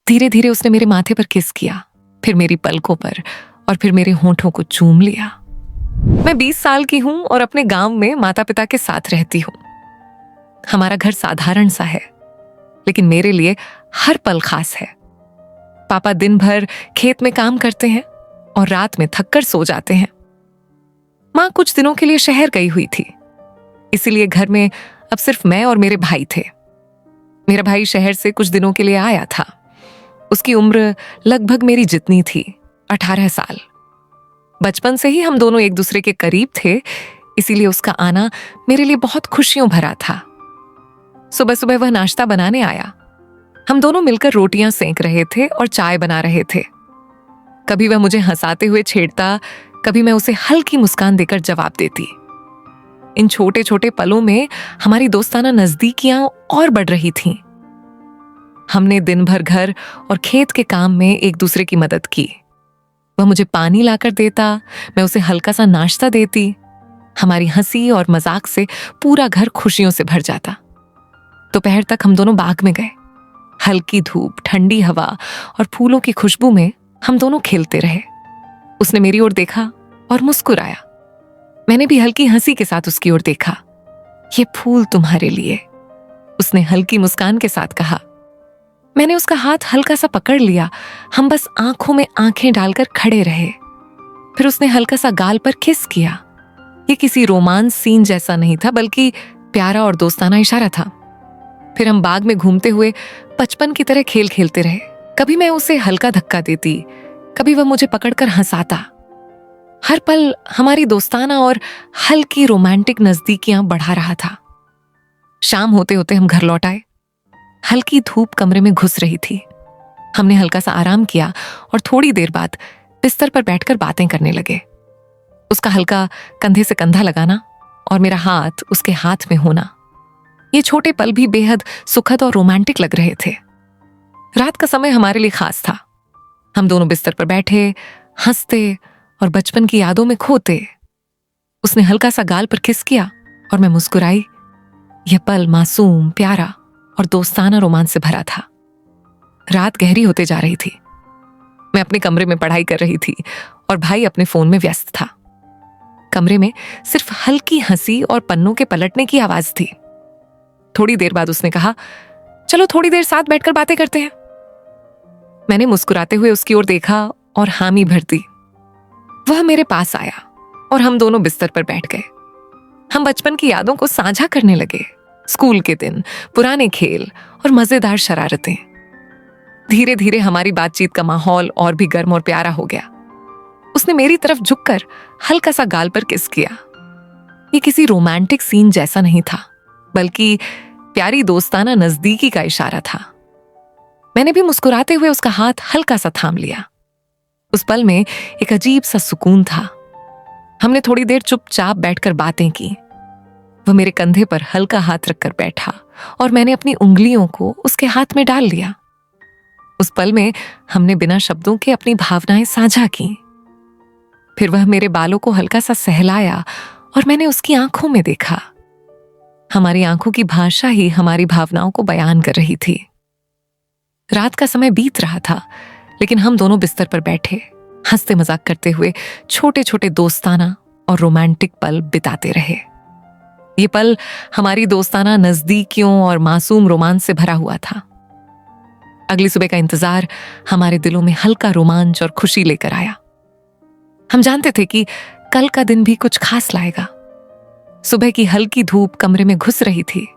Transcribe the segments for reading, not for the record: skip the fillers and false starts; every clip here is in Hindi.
धीरे धीरे उसने मेरे माथे पर किस किया, फिर मेरी पलकों पर और फिर मेरे होंठों को चूम लिया। मैं 20 साल की हूं और अपने गांव में माता पिता के साथ रहती हूं। हमारा घर साधारण सा है, लेकिन मेरे लिए हर पल खास है। पापा दिन भर खेत में काम करते हैं और रात में थककर सो जाते हैं। माँ कुछ दिनों के लिए शहर गई हुई थी, इसीलिए घर में अब सिर्फ मैं और मेरे भाई थे। मेरा भाई शहर से कुछ दिनों के लिए आया था। उसकी उम्र लगभग मेरी जितनी थी, 18 साल। बचपन से ही हम दोनों एक दूसरे के करीब थे, इसीलिए उसका आना मेरे लिए बहुत खुशियों भरा था। सुबह सुबह वह नाश्ता बनाने आया। हम दोनों मिलकर रोटियां सेंक रहे थे और चाय बना रहे थे। कभी वह मुझे हंसाते हुए छेड़ता, कभी मैं उसे हल्की मुस्कान देकर जवाब देती। इन छोटे छोटे पलों में हमारी दोस्ताना नजदीकियां और बढ़ रही थीं। हमने दिन भर घर और खेत के काम में एक दूसरे की मदद की। वह मुझे पानी लाकर देता, मैं उसे हल्का सा नाश्ता देती। हमारी हंसी और मजाक से पूरा घर खुशियों से भर जाता। दोपहर तक हम दोनों बाग में गए। हल्की धूप, ठंडी हवा और फूलों की खुशबू में हम दोनों खेलते रहे। उसने मेरी ओर देखा और मुस्कुराया। मैंने भी हल्की हंसी के साथ उसकी ओर देखा। ये फूल तुम्हारे लिए, उसने हल्की मुस्कान के साथ कहा। मैंने उसका हाथ हल्का सा पकड़ लिया। हम बस आंखों में आंखें डालकर खड़े रहे। फिर उसने हल्का सा गाल पर किस किया। ये किसी रोमांस सीन जैसा नहीं था, बल्कि प्यारा और दोस्ताना इशारा था। फिर हम बाग में घूमते हुए बचपन की तरह खेल खेलते रहे। कभी मैं उसे हल्का धक्का देती, कभी वह मुझे पकड़कर हंसाता। हर पल हमारी दोस्ताना और हल्की रोमांटिक नजदीकियां बढ़ा रहा था। शाम होते होते हम घर लौट आए। हल्की धूप कमरे में घुस रही थी। हमने हल्का सा आराम किया और थोड़ी देर बाद बिस्तर पर बैठकर बातें करने लगे। उसका हल्का कंधे से कंधा लगाना और मेरा हाथ उसके हाथ में होना, ये छोटे पल भी बेहद सुखद और रोमांटिक लग रहे थे। रात का समय हमारे लिए खास था। हम दोनों बिस्तर पर बैठे, हंसते और बचपन की यादों में खोते। उसने हल्का सा गाल पर किस किया और मैं मुस्कुराई। यह पल मासूम, प्यारा और दोस्ताना रोमांच से भरा था। रात गहरी होते जा रही थी। मैं अपने कमरे में पढ़ाई कर रही थी और भाई अपने फोन में व्यस्त था। कमरे में सिर्फ हल्की हंसी और पन्नों के पलटने की आवाज थी। थोड़ी देर बाद उसने कहा, चलो थोड़ी देर साथ बैठकर बातें करते हैं। मैंने मुस्कुराते हुए उसकी ओर देखा और हामी भर दी। वह मेरे पास आया और हम दोनों बिस्तर पर बैठ गए। हम बचपन की यादों को साझा करने लगे। स्कूल के दिन, पुराने खेल और मजेदार शरारतें। धीरे धीरे हमारी बातचीत का माहौल और भी गर्म और प्यारा हो गया। उसने मेरी तरफ झुककर हल्का सा गाल पर किस किया। ये किसी रोमांटिक सीन जैसा नहीं था, बल्कि प्यारी दोस्ताना नजदीकी का इशारा था। मैंने भी मुस्कुराते हुए उसका हाथ हल्का सा थाम लिया। उस पल में एक अजीब सा सुकून था। हमने थोड़ी देर चुपचाप बैठकर बातें की। वह मेरे कंधे पर हल्का हाथ रखकर बैठा और मैंने अपनी उंगलियों को उसके हाथ में डाल लिया। उस पल में हमने बिना शब्दों के अपनी भावनाएं साझा की। फिर वह मेरे बालों को हल्का सा सहलाया और मैंने उसकी आंखों में देखा। हमारी आंखों की भाषा ही हमारी भावनाओं को बयान कर रही थी। रात का समय बीत रहा था, लेकिन हम दोनों बिस्तर पर बैठे, हंसते मजाक करते हुए छोटे छोटे दोस्ताना और रोमांटिक पल बिताते रहे। ये पल हमारी दोस्ताना नजदीकियों और मासूम रोमांच से भरा हुआ था। अगली सुबह का इंतजार हमारे दिलों में हल्का रोमांच और खुशी लेकर आया। हम जानते थे कि कल का दिन भी कुछ खास लाएगा। सुबह की हल्की धूप कमरे में घुस रही थी।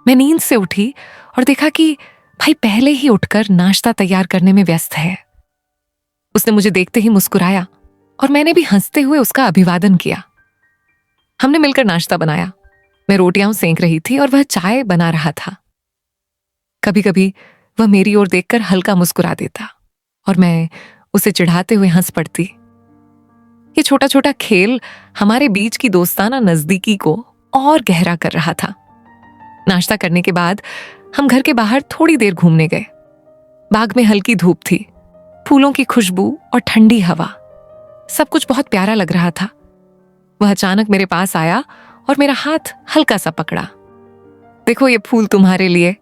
मैं नींद से उठी और देखा कि भाई पहले ही उठकर नाश्ता तैयार करने में व्यस्त है। उसने मुझे देखते ही मुस्कुराया और मैंने भी हंसते हुए उसका अभिवादन किया। हमने मिलकर नाश्ता बनाया। मैं रोटियां सेंक रही थी और वह चाय बना रहा था। कभी कभी वह मेरी ओर देखकर हल्का मुस्कुरा देता और मैं उसे चिढ़ाते हुए हंस पड़ती। ये छोटा छोटा खेल हमारे बीच की दोस्ताना नजदीकी को और गहरा कर रहा था। नाश्ता करने के बाद हम घर के बाहर थोड़ी देर घूमने गए। बाग में हल्की धूप थी, फूलों की खुशबू और ठंडी हवा, सब कुछ बहुत प्यारा लग रहा था। वह अचानक मेरे पास आया और मेरा हाथ हल्का सा पकड़ा। देखो ये फूल तुम्हारे लिए,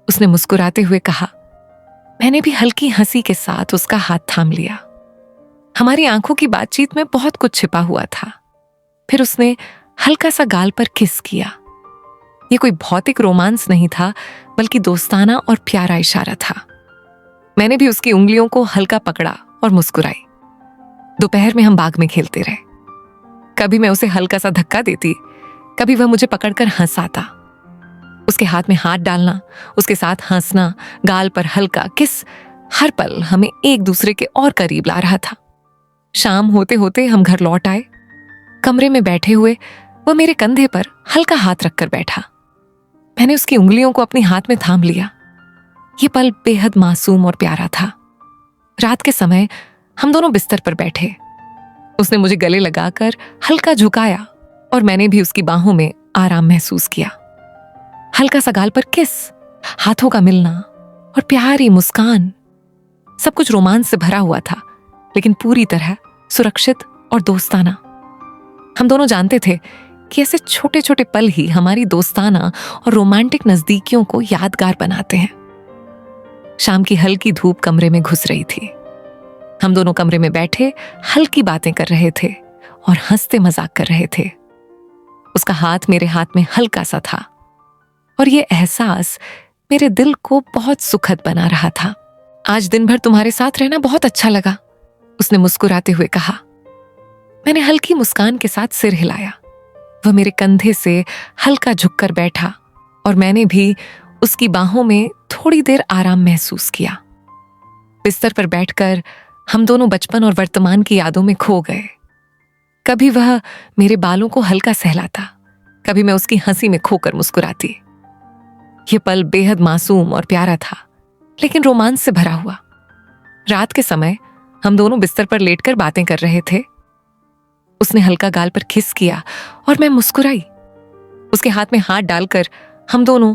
उसने मुस्कुराते हुए कहा। मैंने भी हल्की हंसी के साथ उसका हाथ थाम लिया। हमारी आंखों की बातचीत में बहुत कुछ छिपा हुआ था। फिर उसने हल्का सा गाल पर किस किया। ये कोई भौतिक रोमांस नहीं था, बल्कि दोस्ताना और प्यारा इशारा था। मैंने भी उसकी उंगलियों को हल्का पकड़ा और मुस्कुराई। दोपहर में हम बाग में खेलते रहे। कभी मैं उसे हल्का सा धक्का देती, कभी वह मुझे पकड़कर हंसाता। उसके हाथ में हाथ डालना, उसके साथ हंसना, गाल पर हल्का किस, हर पल हमें एक दूसरे के और करीब ला रहा था। शाम होते होते हम घर लौट आए। कमरे में बैठे हुए वह मेरे कंधे पर हल्का हाथ रखकर बैठा। मैंने उसकी उंगलियों को अपने हाथ में थाम लिया। यह पल बेहद मासूम और प्यारा था। रात के समय हम दोनों बिस्तर पर बैठे। उसने मुझे गले लगाकर हल्का झुकाया और मैंने भी उसकी बाहों में आराम महसूस किया। हल्का सा गाल पर किस, हाथों का मिलना और प्यारी मुस्कान, सब कुछ रोमांस से भरा हुआ था, लेकिन पूरी तरह सुरक्षित और दोस्ताना। हम दोनों जानते थे कि ऐसे छोटे छोटे पल ही हमारी दोस्ताना और रोमांटिक नजदीकियों को यादगार बनाते हैं। शाम की हल्की धूप कमरे में घुस रही थी। हम दोनों कमरे में बैठे हल्की बातें कर रहे थे और हंसते मजाक कर रहे थे। उसका हाथ मेरे हाथ में हल्का सा था और ये एहसास मेरे दिल को बहुत सुखद बना रहा था। आज दिन भर तुम्हारे साथ रहना बहुत अच्छा लगा, उसने मुस्कुराते हुए कहा। मैंने हल्की मुस्कान के साथ सिर हिलाया। वह मेरे कंधे से हल्का झुककर बैठा और मैंने भी उसकी बाहों में थोड़ी देर आराम महसूस किया। बिस्तर पर बैठकर हम दोनों बचपन और वर्तमान की यादों में खो गए। कभी वह मेरे बालों को हल्का सहलाता, कभी मैं उसकी हंसी में खोकर मुस्कुराती। यह पल बेहद मासूम और प्यारा था, लेकिन रोमांस से भरा हुआ। रात के समय हम दोनों बिस्तर पर लेटकर बातें कर रहे थे। उसने हल्का गाल पर किस किया और मैं मुस्कुराई। उसके हाथ में हाथ डालकर हम दोनों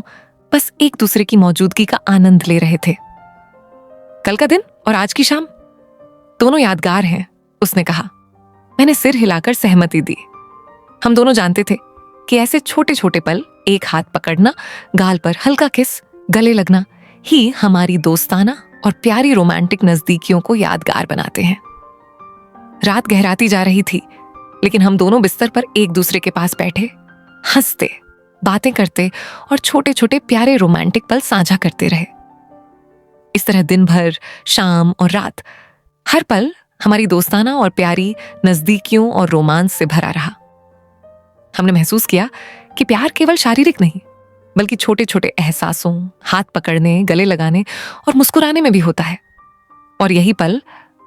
बस एक दूसरे की मौजूदगी का आनंद ले रहे थे। कल का दिन और आज की शाम दोनों यादगार हैं, उसने कहा। मैंने सिर हिलाकर सहमति दी। हम दोनों जानते थे कि ऐसे छोटे छोटे पल, एक हाथ पकड़ना, गाल पर हल्का किस, गले लगना ही हमारी दोस्ताना और प्यारी रोमांटिक नजदीकियों को यादगार बनाते हैं। रात गहराती जा रही थी, लेकिन हम दोनों बिस्तर पर एक दूसरे के पास बैठे, हंसते, बातें करते और छोटे छोटे प्यारे रोमांटिक पल साझा करते रहे। इस तरह दिन भर, शाम और रात, हर पल हमारी दोस्ताना और प्यारी नजदीकियों और रोमांस से भरा रहा। हमने महसूस किया कि प्यार केवल शारीरिक नहीं, बल्कि छोटे छोटे एहसासों, हाथ पकड़ने, गले लगाने और मुस्कुराने में भी होता है। और यही पल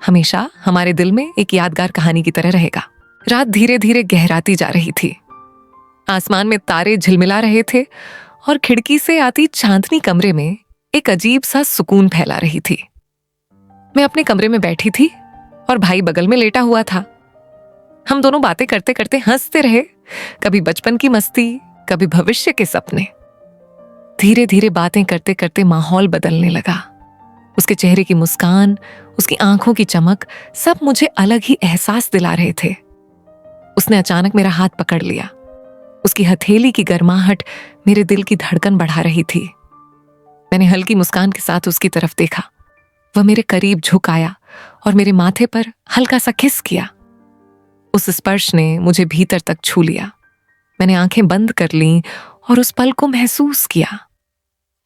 हमेशा हमारे दिल में एक यादगार कहानी की तरह रहेगा। रात धीरे धीरे गहराती जा रही थी। आसमान में तारे झिलमिला रहे थे और खिड़की से आती चांदनी कमरे में एक अजीब सा सुकून फैला रही थी। मैं अपने कमरे में बैठी थी और भाई बगल में लेटा हुआ था। हम दोनों बातें करते करते हंसते रहे, कभी बचपन की मस्ती, कभी भविष्य के सपने। धीरे धीरे बातें करते करते माहौल बदलने लगा। उसके चेहरे की मुस्कान, उसकी आंखों की चमक, सब मुझे अलग ही एहसास दिला रहे थे। उसने अचानक मेरा हाथ पकड़ लिया। उसकी हथेली की गर्माहट मेरे दिल की धड़कन बढ़ा रही थी। मैंने हल्की मुस्कान के साथ उसकी तरफ देखा। वह मेरे करीब झुक आया और मेरे माथे पर हल्का सा किस किया। उस स्पर्श ने मुझे भीतर तक छू लिया। मैंने आंखें बंद कर लीं और उस पल को महसूस किया।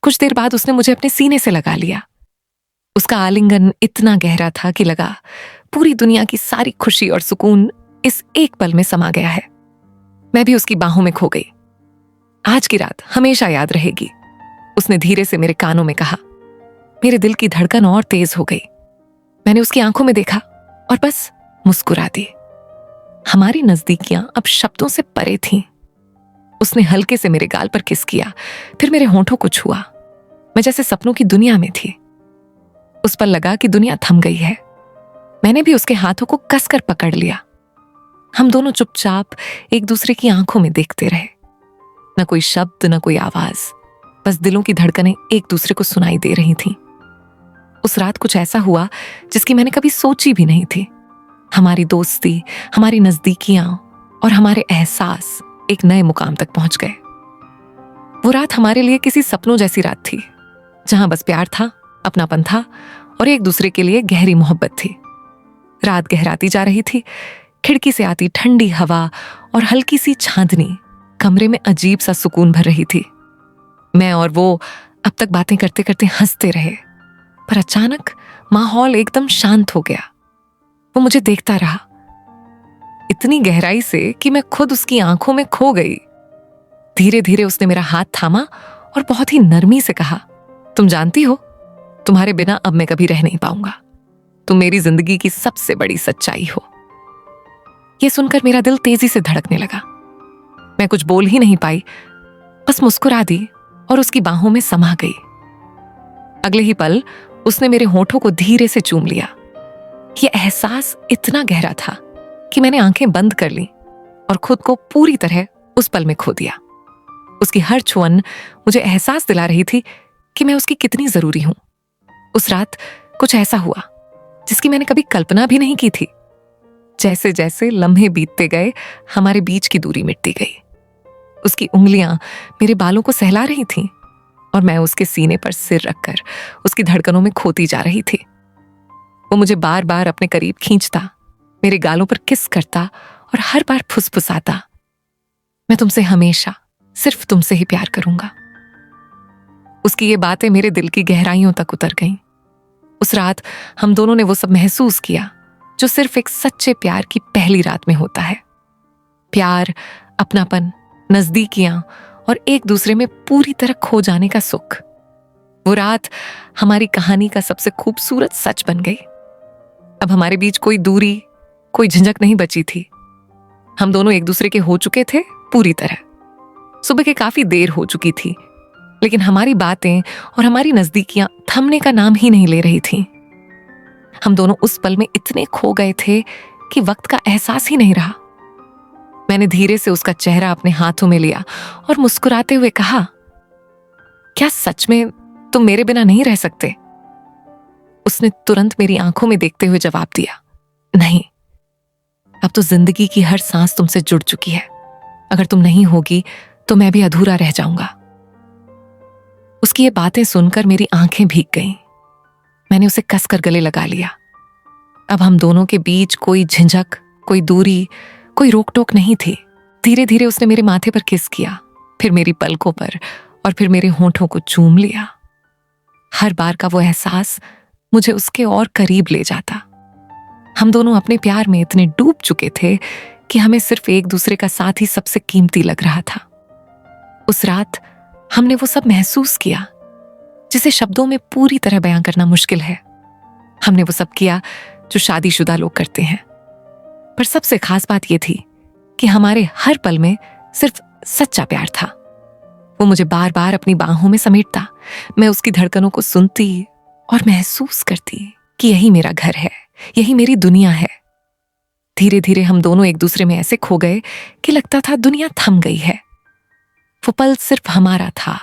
कुछ देर बाद उसने मुझे अपने सीने से लगा लिया। उसका आलिंगन इतना गहरा था कि लगा पूरी दुनिया की सारी खुशी और सुकून इस एक पल में समा गया है। मैं भी उसकी बाहों में खो गई। आज की रात हमेशा याद रहेगी, उसने धीरे से मेरे कानों में कहा। मेरे दिल की धड़कन और तेज हो गई। मैंने उसकी आंखों में देखा और बस मुस्कुरा दी। हमारी नजदीकियां अब शब्दों से परे थीं। उसने हल्के से मेरे गाल पर किस किया, फिर मेरे होंठों को छुआ। मैं जैसे सपनों की दुनिया में थी। उस पर लगा कि दुनिया थम गई है। मैंने भी उसके हाथों को कसकर पकड़ लिया। हम दोनों चुपचाप एक दूसरे की आंखों में देखते रहे। न कोई शब्द, न कोई आवाज, बस दिलों की धड़कनें एक दूसरे को सुनाई दे रही थीं। उस रात कुछ ऐसा हुआ जिसकी मैंने कभी सोची भी नहीं थी। हमारी दोस्ती, हमारी नजदीकियां और हमारे एहसास एक नए मुकाम तक पहुंच गए। वो रात हमारे लिए किसी सपनों जैसी रात थी, जहां बस प्यार था अपनापन था और एक दूसरे के लिए गहरी मोहब्बत थी। रात गहराती जा रही थी। खिड़की से आती ठंडी हवा और हल्की सी चांदनी कमरे में अजीब सा सुकून भर रही थी। मैं और वो अब तक बातें करते करते हंसते रहे, पर अचानक माहौल एकदम शांत हो गया। वो मुझे देखता रहा, इतनी गहराई से कि मैं खुद उसकी आंखों में खो गई। धीरे धीरे उसने मेरा हाथ थामा और बहुत ही नरमी से कहा, तुम जानती हो, तुम्हारे बिना अब मैं कभी रह नहीं पाऊंगा। तुम मेरी जिंदगी की सबसे बड़ी सच्चाई हो। यह सुनकर मेरा दिल तेजी से धड़कने लगा। मैं कुछ बोल ही नहीं पाई, बस मुस्कुरा दी और उसकी बाहों में समा गई। अगले ही पल उसने मेरे होठों को धीरे से चूम लिया। यह एहसास इतना गहरा था कि मैंने आंखें बंद कर लीं और खुद को पूरी तरह उस पल में खो दिया। उसकी हर छुअन मुझे एहसास दिला रही थी कि मैं उसकी कितनी जरूरी हूं। उस रात कुछ ऐसा हुआ जिसकी मैंने कभी कल्पना भी नहीं की थी। जैसे जैसे लम्हे बीतते गए, हमारे बीच की दूरी मिटती गई। उसकी उंगलियां मेरे बालों को सहला रही थीं और मैं उसके सीने पर सिर रखकर उसकी धड़कनों में खोती जा रही थी। वो मुझे बार बार अपने करीब खींचता, मेरे गालों पर किस करता और हर बार फुसफुसाता, मैं तुमसे हमेशा सिर्फ तुमसे ही प्यार करूंगा। उसकी ये बातें मेरे दिल की गहराइयों तक उतर गईं। उस रात हम दोनों ने वो सब महसूस किया जो सिर्फ एक सच्चे प्यार की पहली रात में होता है। प्यार, अपनापन, नजदीकियां और एक दूसरे में पूरी तरह खो जाने का सुख। वो रात हमारी कहानी का सबसे खूबसूरत सच बन गई। अब हमारे बीच कोई दूरी, कोई झिझक नहीं बची थी। हम दोनों एक दूसरे के हो चुके थे पूरी तरह। सुबह के काफी देर हो चुकी थी, लेकिन हमारी बातें और हमारी नजदीकियां थमने का नाम ही नहीं ले रही थीं। हम दोनों उस पल में इतने खो गए थे कि वक्त का एहसास ही नहीं रहा। मैंने धीरे से उसका चेहरा अपने हाथों में लिया और मुस्कुराते हुए कहा, क्या सच में तुम मेरे बिना नहीं रह सकते? उसने तुरंत मेरी आंखों में देखते हुए जवाब दिया, नहीं, अब तो जिंदगी की हर सांस तुमसे जुड़ चुकी है। अगर तुम नहीं होगी तो मैं भी अधूरा रह जाऊंगा। उसकी ये बातें सुनकर मेरी आंखें भीग गईं। मैंने उसे कसकर गले लगा लिया। अब हम दोनों के बीच कोई झिझक, कोई दूरी, कोई रोक टोक नहीं थी। धीरे धीरे उसने मेरे माथे पर किस किया, फिर मेरी पलकों पर और फिर मेरे होठों को चूम लिया। हर बार का वो एहसास मुझे उसके और करीब ले जाता। हम दोनों अपने प्यार में इतने डूब चुके थे कि हमें सिर्फ एक दूसरे का साथ ही सबसे कीमती लग रहा था। उस रात हमने वो सब महसूस किया जिसे शब्दों में पूरी तरह बयां करना मुश्किल है। हमने वो सब किया जो शादीशुदा लोग करते हैं। पर सबसे खास बात यह थी कि हमारे हर पल में सिर्फ सच्चा प्यार था। वो मुझे बार बार अपनी बाहों में समेटता, मैं उसकी धड़कनों को सुनती और महसूस करती कि यही मेरा घर है, यही मेरी दुनिया है। धीरे धीरे हम दोनों एक दूसरे में ऐसे खो गए कि लगता था दुनिया थम गई है। वो पल सिर्फ हमारा था,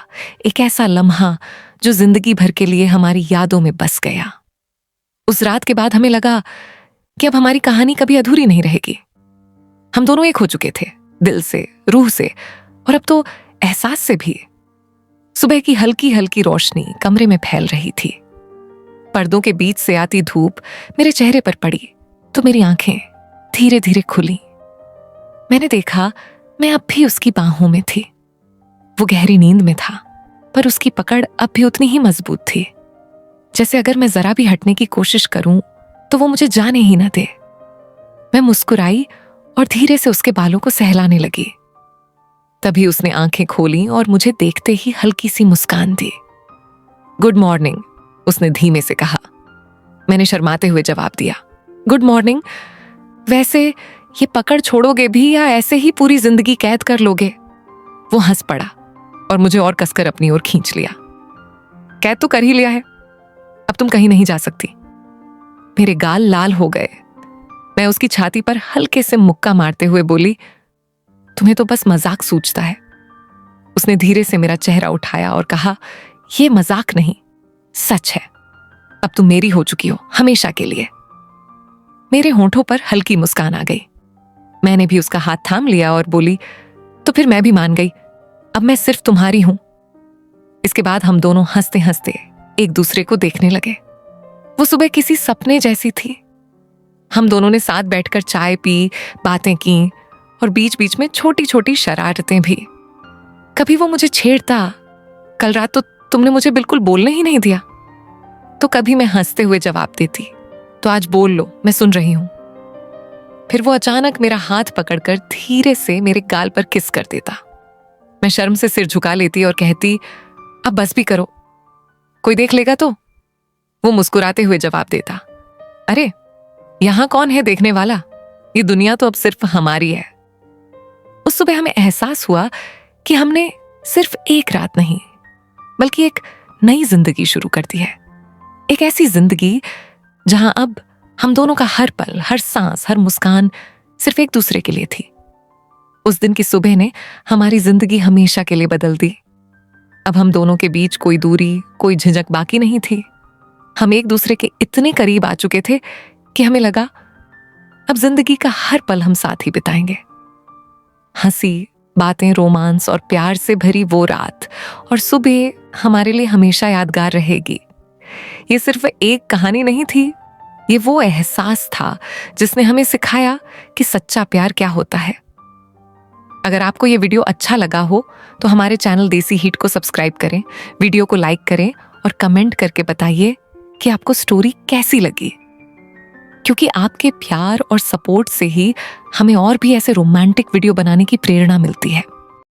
एक ऐसा लम्हा जो जिंदगी भर के लिए हमारी यादों में बस गया। उस रात के बाद हमें लगा कि अब हमारी कहानी कभी अधूरी नहीं रहेगी। हम दोनों एक हो चुके थे, दिल से, रूह से और अब तो एहसास से भी। सुबह की हल्की हल्की रोशनी कमरे में फैल रही थी। पर्दों के बीच से आती धूप मेरे चेहरे पर पड़ी तो मेरी आंखें धीरे धीरे खुली। मैंने देखा मैं अब भी उसकी बाहों में थी। वो गहरी नींद में था, पर उसकी पकड़ अब भी उतनी ही मजबूत थी, जैसे अगर मैं जरा भी हटने की कोशिश करूं तो वो मुझे जाने ही ना दे। मैं मुस्कुराई और धीरे से उसके बालों को सहलाने लगी। तभी उसने आंखें खोली और मुझे देखते ही हल्की सी मुस्कान दी। गुड मॉर्निंग, उसने धीमे से कहा। मैंने शर्माते हुए जवाब दिया, गुड मॉर्निंग। वैसे ये पकड़ छोड़ोगे भी या ऐसे ही पूरी जिंदगी कैद कर लोगे? वो हंस पड़ा और मुझे और कसकर अपनी ओर खींच लिया। कैद तो कर ही लिया है, अब तुम कहीं नहीं जा सकती। मेरे गाल लाल हो गए। मैं उसकी छाती पर हल्के से मुक्का मारते हुए बोली, तुम्हें तो बस मजाक सूझता है। उसने धीरे से मेरा चेहरा उठाया और कहा, यह मजाक नहीं, सच है। अब तुम मेरी हो चुकी हो हमेशा के लिए। मेरे होंठों पर हल्की मुस्कान आ गई। मैंने भी उसका हाथ थाम लिया और बोली, तो फिर मैं भी मान गई, अब मैं सिर्फ तुम्हारी हूं। इसके बाद हम दोनों हंसते हंसते एक दूसरे को देखने लगे। वो सुबह किसी सपने जैसी थी। हम दोनों ने साथ बैठकर चाय पी, बातें की और बीच बीच में छोटी छोटी शरारतें भी। कभी वो मुझे छेड़ता, कल रात तो तुमने मुझे बिल्कुल बोलने ही नहीं दिया। तो कभी मैं हंसते हुए जवाब देती, तो आज बोल लो, मैं सुन रही हूं। फिर वो अचानक मेरा हाथ पकड़कर धीरे से मेरे गाल पर किस कर देता। मैं शर्म से सिर झुका लेती और कहती, अब बस भी करो, कोई देख लेगा तो। वो मुस्कुराते हुए जवाब देता, अरे यहां कौन है देखने वाला, ये दुनिया तो अब सिर्फ हमारी है। उस सुबह हमें एहसास हुआ कि हमने सिर्फ एक रात नहीं बल्कि एक नई जिंदगी शुरू कर दी है। एक ऐसी जिंदगी जहां अब हम दोनों का हर पल, हर सांस, हर मुस्कान सिर्फ एक दूसरे के लिए थी। उस दिन की सुबह ने हमारी जिंदगी हमेशा के लिए बदल दी। अब हम दोनों के बीच कोई दूरी, कोई झिझक बाकी नहीं थी। हम एक दूसरे के इतने करीब आ चुके थे कि हमें लगा अब जिंदगी का हर पल हम साथ ही बिताएंगे। हंसी, बातें, रोमांस और प्यार से भरी वो रात और सुबह हमारे लिए हमेशा यादगार रहेगी। ये सिर्फ एक कहानी नहीं थी, ये वो एहसास था जिसने हमें सिखाया कि सच्चा प्यार क्या होता है। अगर आपको ये वीडियो अच्छा लगा हो तो हमारे चैनल देसी हिट को सब्सक्राइब करें, वीडियो को लाइक करें और कमेंट करके बताइए कि आपको स्टोरी कैसी लगी। क्योंकि आपके प्यार और सपोर्ट से ही हमें और भी ऐसे रोमांटिक वीडियो बनाने की प्रेरणा मिलती है।